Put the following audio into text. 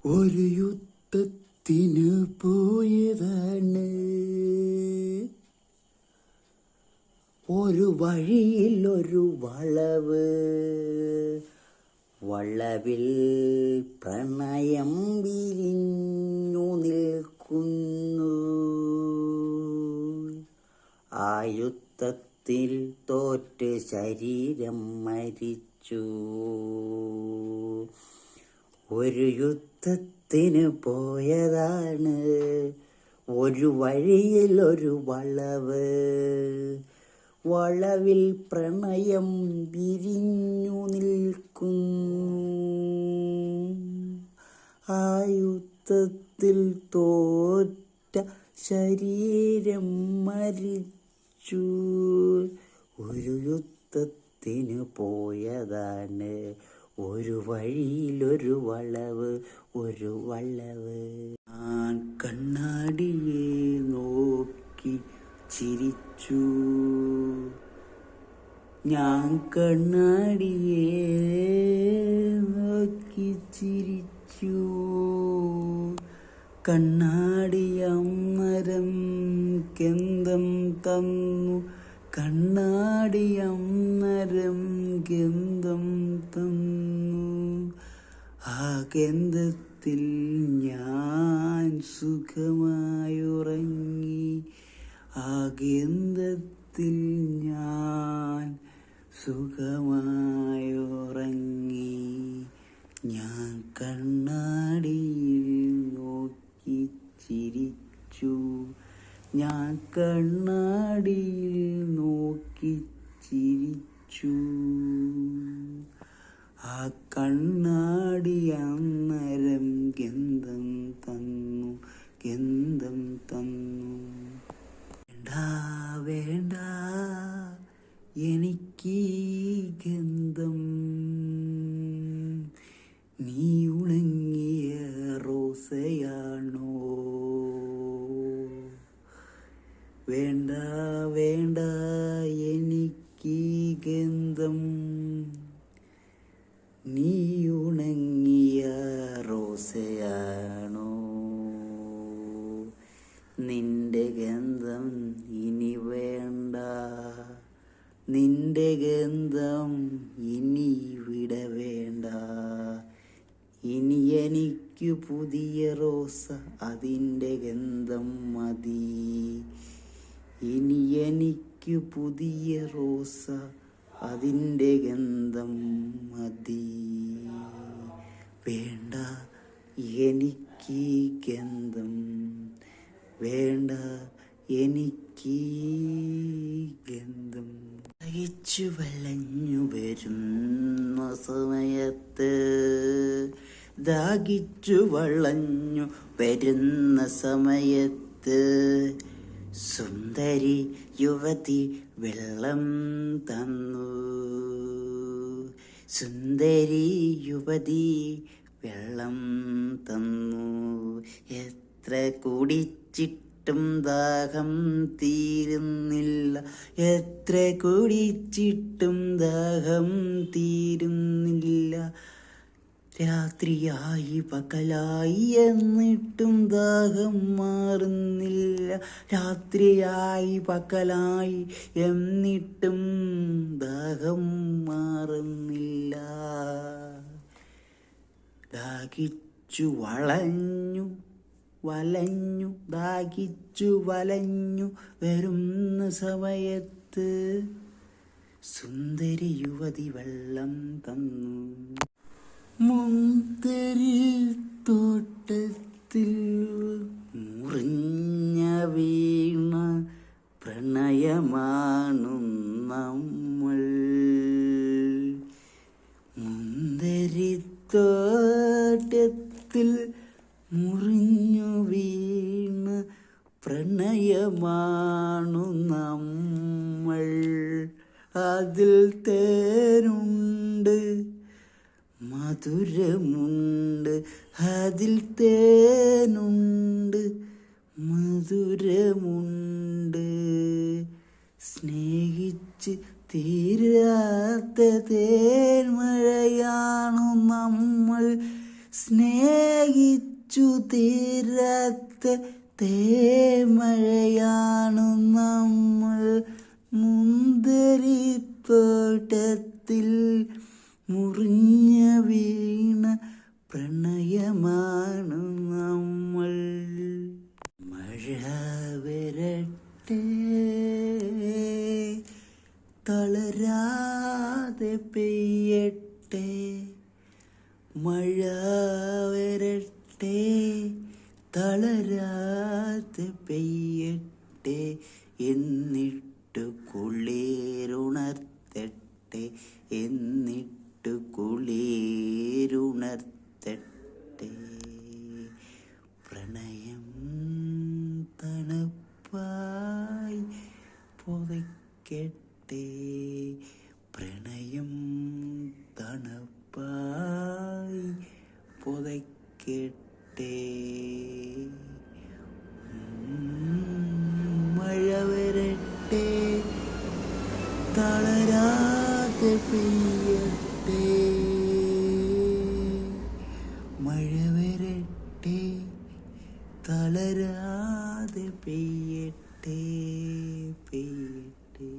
ഒരു യുദ്ധത്തിന് പോയതാണ്, ഒരു വഴിയിൽ ഒരു വളവ്, വളവിൽ പ്രണയം വിരിഞ്ഞു നിൽക്കുന്നു. ആ യുദ്ധത്തിൽ തോറ്റ് ശരീരം മരിച്ചു. ഒരു യുദ്ധത്തിന് പോയതാണ്, ഒരു വഴിയിൽ ഒരു വളവ്, വളവിൽ പ്രണയം വിരിഞ്ഞു നിൽക്കുന്നു. ആ യുദ്ധത്തിൽ തോറ്റ ശരീരം മരിച്ചു. ഒരു യുദ്ധത്തിന് പോയതാണ്, ഒരു വഴിയിലൊരു വളവ്, ഒരു വളവ്. ഞാൻ കണ്ണാടിയെ നോക്കി ചിരിച്ചു, ഞാൻ കണ്ണാടിയെ നോക്കി ചിരിച്ചു. കണ്ണാടി അന്നരം ഗന്ധം തന്നു, കണ്ണാടി അന്നരം ഗന്ധം തന്നു. ആ ഗന്ധത്തിൽ ഞാൻ സുഖമായുറങ്ങി, ആ ഗന്ധത്തിൽ ഞാൻ സുഖമായുറങ്ങി. ഞാൻ കണ്ണാടിയിൽ നോക്കി ചിരിച്ചു, ഞാൻ കണ്ണാടിയിൽ നോക്കി ചിരിച്ചു. ആ കണ്ണാടി അന്നേരം ഗന്ധം തന്നു, ഗന്ധം തന്നു. വേണ്ട വേണ്ട എനിക്ക് ഗന്ധം, നീ ഉണങ്ങിയ റോസയാണോ? വേണ്ട വേണ്ട എനിക്ക് ഗന്ധം, നീ ഉണങ്ങിയ റോസയാണോ? നിന്റെ ഗന്ധം ഇനി വേണ്ട, നിന്റെ ഗന്ധം ഇനി ഇവിടെ വേണ്ട. ഇനി എനിക്ക് പുതിയ റോസ, അതിൻ്റെ ഗന്ധം മതി. ഇനി എനിക്ക് പുതിയ റോസ, അതിൻ്റെ ഗന്ധം മതി. വേണ്ട എനിക്ക് ഗന്ധം, വേണ്ട എനിക്ക് ഗന്ധം. ദാഹിച്ചു വലഞ്ഞു വരുന്ന സമയത്ത്, ദാഹിച്ചു വളഞ്ഞു വരുന്ന സമയത്ത്, സുന്ദരി യുവതി വെള്ളം തന്നു. സുന്ദരി യുവതി വെള്ളം തന്നു. എത്ര കുടിച്ചിട്ടും ദാഹം തീരുന്നില്ല, എത്ര കുടിച്ചിട്ടും ദാഹം തീരുന്നില്ല. രാത്രിയായി പകലായി എന്നിട്ടും ദാഹം മാറുന്നില്ല, രാത്രിയായി പകലായി എന്നിട്ടും ദാഹം മാറുന്നില്ല. ദാഹിച്ചു വളഞ്ഞു വലഞ്ഞു, ദാഹിച്ചു വലഞ്ഞു വരുന്ന സമയത്ത്, സുന്ദരി യുവതി വെള്ളം തന്നു. മുന്തിരി തോട്ടത്തിൽ മുറിഞ്ഞ വീണ പ്രണയമാണു നമ്മൾ. മുന്തിരി തോട്ടത്തിൽ മുറിഞ്ഞു വീണ പ്രണയമാണു നമ്മൾ. അതിൽ തേനുണ്ട്, മധുരമുണ്ട്, അതിൽ തേനുണ്ട്, മധുരമുണ്ട്. സ്നേഹിച്ച് തീരാത്ത തേന്മഴയാണു നമ്മൾ, സ്നേഹിച്ചു തീരാത്ത തേമഴയാണു നമ്മൾ. മുന്തിരിത്തോട്ടത്തിൽ മുറിഞ്ഞ വീണ പ്രണയമാണു നമ്മൾ. മഴ വരട്ടെ, തളരാതെ പെയ്യട്ടെ. മഴ വരട്ടെ, തളരാതെ പെയ്യട്ടെ. എന്നിട്ടു കുളിരുണർത്തട്ടെ, എന്നിട്ടു കുളിരുണർത്തട്ടെ. പ്രണയം തണുപ്പായി പുതയ്ക്കട്ടെ, പ്രണയം തണുപ്പായി പുതയ്ക്കട്ടെ. മഴ വരട്ടെ, തളരാതെ പെയ്യട്ടെ. മഴ വരട്ടെ, തളരാതെ പെയ്യട്ടെ, പെയ്യട്ടെ.